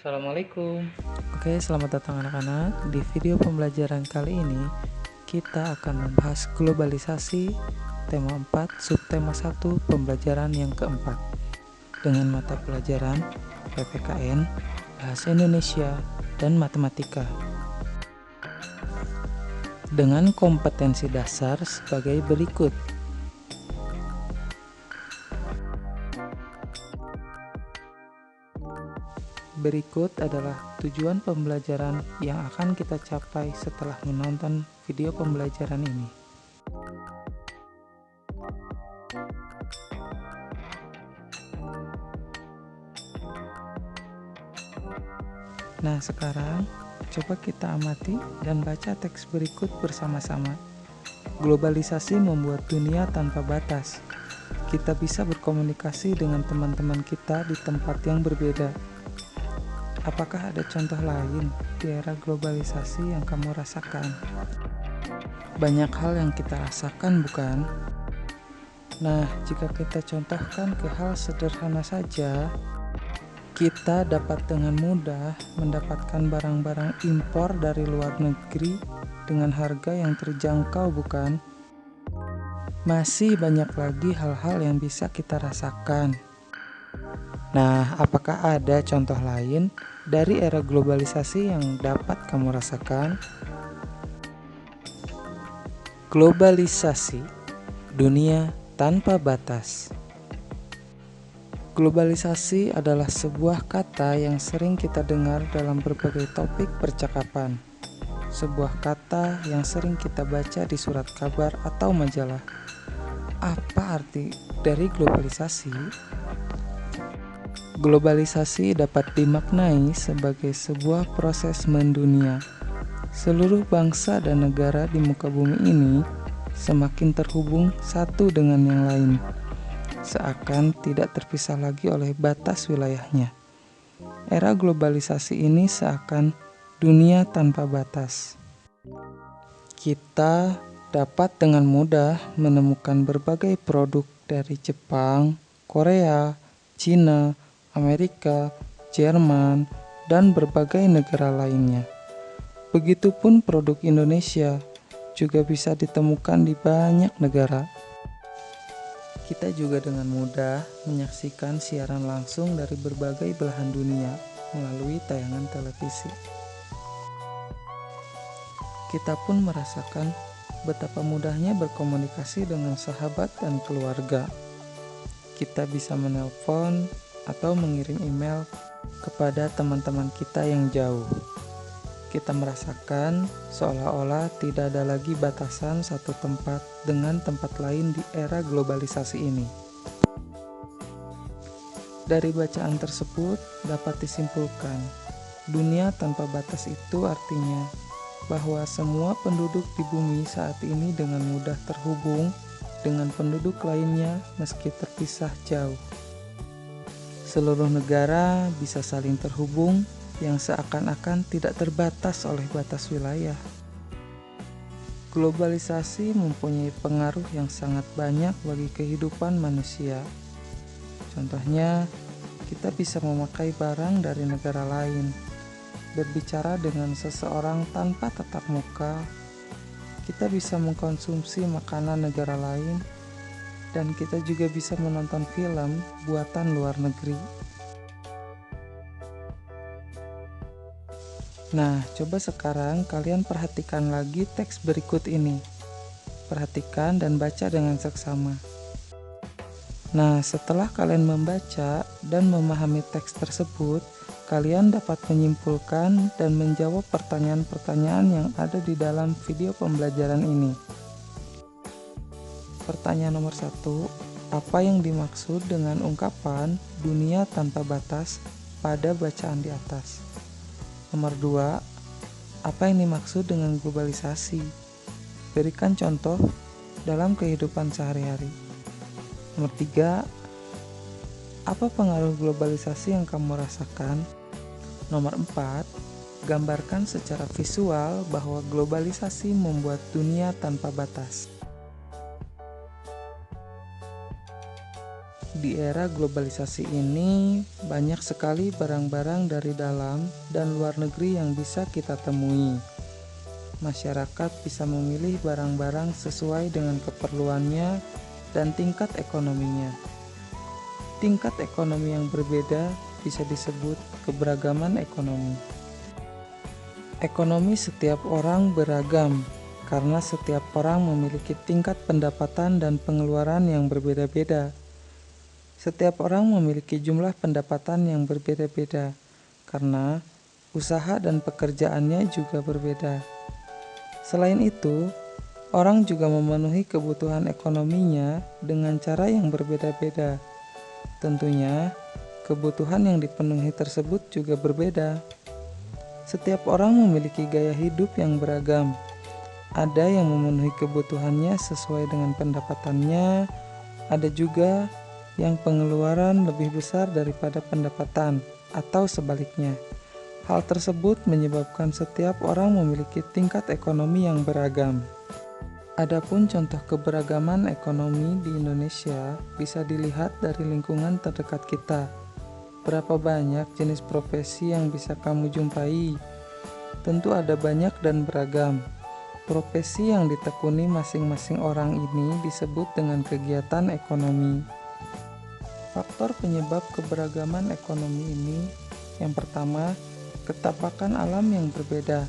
Assalamualaikum. Oke, selamat datang anak-anak. Di video pembelajaran kali ini kita akan membahas globalisasi tema 4, subtema 1, pembelajaran yang keempat dengan mata pelajaran PPKN, Bahasa Indonesia, dan Matematika. Dengan kompetensi dasar sebagai berikut. Berikut adalah tujuan pembelajaran yang akan kita capai setelah menonton video pembelajaran ini. Nah, sekarang coba kita amati dan baca teks berikut bersama-sama. Globalisasi membuat dunia tanpa batas. Kita bisa berkomunikasi dengan teman-teman kita di tempat yang berbeda. Apakah ada contoh lain di era globalisasi yang kamu rasakan? Banyak hal yang kita rasakan, bukan? Nah, jika kita contohkan ke hal sederhana saja, kita dapat dengan mudah mendapatkan barang-barang impor dari luar negeri dengan harga yang terjangkau, bukan? Masih banyak lagi hal-hal yang bisa kita rasakan. Nah, apakah ada contoh lain dari era globalisasi yang dapat kamu rasakan? Globalisasi, dunia tanpa batas. Globalisasi adalah sebuah kata yang sering kita dengar dalam berbagai topik percakapan. Sebuah kata yang sering kita baca di surat kabar atau majalah. Apa arti dari globalisasi? Globalisasi dapat dimaknai sebagai sebuah proses mendunia. Seluruh bangsa dan negara di muka bumi ini semakin terhubung satu dengan yang lain, seakan tidak terpisah lagi oleh batas wilayahnya. Era globalisasi ini seakan dunia tanpa batas. Kita dapat dengan mudah menemukan berbagai produk dari Jepang, Korea, Cina, Amerika, Jerman, dan berbagai negara lainnya. Begitupun produk Indonesia juga bisa ditemukan di banyak negara. Kita juga dengan mudah menyaksikan siaran langsung dari berbagai belahan dunia melalui tayangan televisi. Kita pun merasakan betapa mudahnya berkomunikasi dengan sahabat dan keluarga. Kita bisa menelpon atau mengirim email kepada teman-teman kita yang jauh. Kita merasakan seolah-olah tidak ada lagi batasan satu tempat dengan tempat lain di era globalisasi ini. Dari bacaan tersebut dapat disimpulkan, dunia tanpa batas itu artinya bahwa semua penduduk di bumi saat ini dengan mudah terhubung dengan penduduk lainnya meski terpisah jauh. Seluruh negara bisa saling terhubung yang seakan-akan tidak terbatas oleh batas wilayah. Globalisasi mempunyai pengaruh yang sangat banyak bagi kehidupan manusia. Contohnya, kita bisa memakai barang dari negara lain, berbicara dengan seseorang tanpa tatap muka, kita bisa mengkonsumsi makanan negara lain, dan kita juga bisa menonton film buatan luar negeri. Nah, coba sekarang kalian perhatikan lagi teks berikut ini. Perhatikan dan baca dengan seksama. Nah, setelah kalian membaca dan memahami teks tersebut, kalian dapat menyimpulkan dan menjawab pertanyaan-pertanyaan yang ada di dalam video pembelajaran ini. Pertanyaan nomor 1, apa yang dimaksud dengan ungkapan dunia tanpa batas pada bacaan di atas? Nomor 2, apa yang dimaksud dengan globalisasi? Berikan contoh dalam kehidupan sehari-hari. Nomor 3, apa pengaruh globalisasi yang kamu rasakan? Nomor 4, gambarkan secara visual bahwa globalisasi membuat dunia tanpa batas. Di era globalisasi ini, banyak sekali barang-barang dari dalam dan luar negeri yang bisa kita temui. Masyarakat bisa memilih barang-barang sesuai dengan keperluannya dan tingkat ekonominya. Tingkat ekonomi yang berbeda bisa disebut keberagaman ekonomi. Ekonomi setiap orang beragam karena setiap orang memiliki tingkat pendapatan dan pengeluaran yang berbeda-beda. Setiap orang memiliki jumlah pendapatan yang berbeda-beda karena usaha dan pekerjaannya juga berbeda. Selain itu, orang juga memenuhi kebutuhan ekonominya dengan cara yang berbeda-beda. Tentunya, kebutuhan yang dipenuhi tersebut juga berbeda. Setiap orang memiliki gaya hidup yang beragam. Ada yang memenuhi kebutuhannya sesuai dengan pendapatannya, ada juga yang pengeluaran lebih besar daripada pendapatan, atau sebaliknya. Hal tersebut menyebabkan setiap orang memiliki tingkat ekonomi yang beragam. Adapun contoh keberagaman ekonomi di Indonesia bisa dilihat dari lingkungan terdekat kita. Berapa banyak jenis profesi yang bisa kamu jumpai? Tentu ada banyak dan beragam. Profesi yang ditekuni masing-masing orang ini disebut dengan kegiatan ekonomi. Faktor penyebab keberagaman ekonomi ini, yang pertama, ketapakan alam yang berbeda.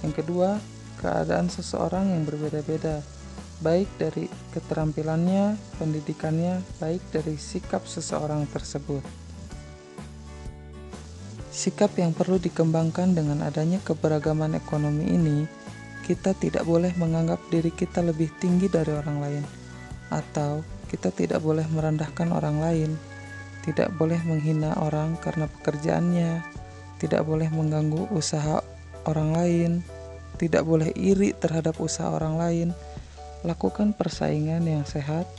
Yang kedua, keadaan seseorang yang berbeda-beda, baik dari keterampilannya, pendidikannya, baik dari sikap seseorang tersebut. Sikap yang perlu dikembangkan dengan adanya keberagaman ekonomi ini, kita tidak boleh menganggap diri kita lebih tinggi dari orang lain, atau kita tidak boleh merendahkan orang lain, tidak boleh menghina orang karena pekerjaannya, tidak boleh mengganggu usaha orang lain, tidak boleh iri terhadap usaha orang lain. Lakukan persaingan yang sehat,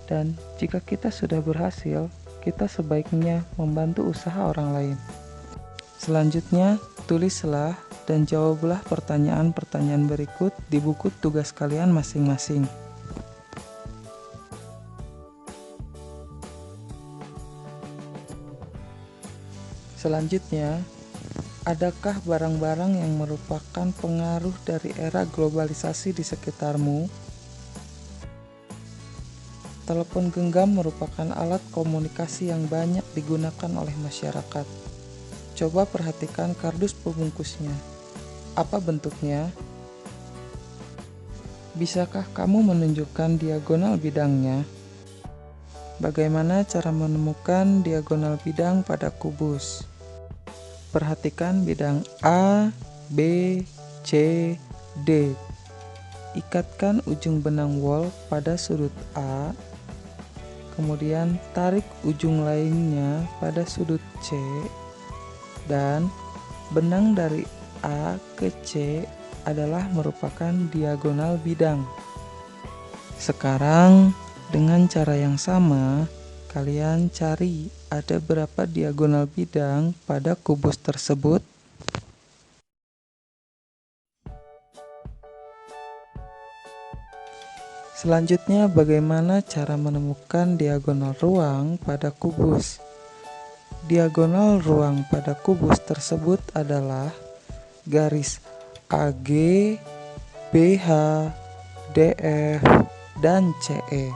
dan jika kita sudah berhasil, kita sebaiknya membantu usaha orang lain. Selanjutnya, tulislah dan jawablah pertanyaan-pertanyaan berikut di buku tugas kalian masing-masing. Selanjutnya, adakah barang-barang yang merupakan pengaruh dari era globalisasi di sekitarmu? Telepon genggam merupakan alat komunikasi yang banyak digunakan oleh masyarakat. Coba perhatikan kardus pembungkusnya. Apa bentuknya? Bisakah kamu menunjukkan diagonal bidangnya? Bagaimana cara menemukan diagonal bidang pada kubus? Perhatikan bidang A, B, C, D. Ikatkan ujung benang wol pada sudut A, kemudian tarik ujung lainnya pada sudut C, dan benang dari A ke C adalah merupakan diagonal bidang. Sekarang, dengan cara yang sama, kalian cari ada berapa diagonal bidang pada kubus tersebut. Selanjutnya, bagaimana cara menemukan diagonal ruang pada kubus? Diagonal ruang pada kubus tersebut adalah garis AG, BH, DF, dan CE.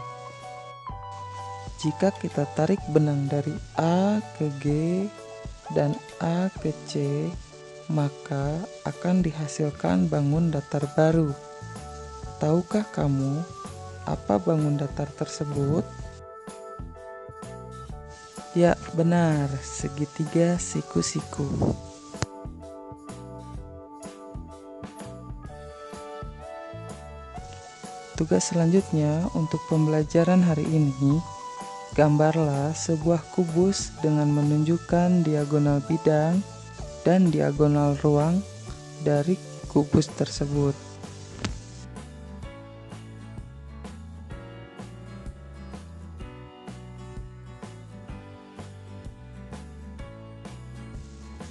Jika kita tarik benang dari A ke G dan A ke C, maka akan dihasilkan bangun datar baru. Tahukah kamu apa bangun datar tersebut? Ya, benar, segitiga siku-siku. Tugas selanjutnya untuk pembelajaran hari ini, gambarlah sebuah kubus dengan menunjukkan diagonal bidang dan diagonal ruang dari kubus tersebut.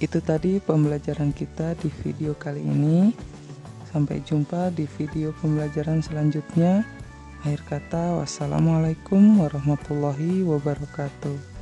Itu tadi pembelajaran kita di video kali ini. Sampai jumpa di video pembelajaran selanjutnya. Akhir kata, wassalamualaikum warahmatullahi wabarakatuh.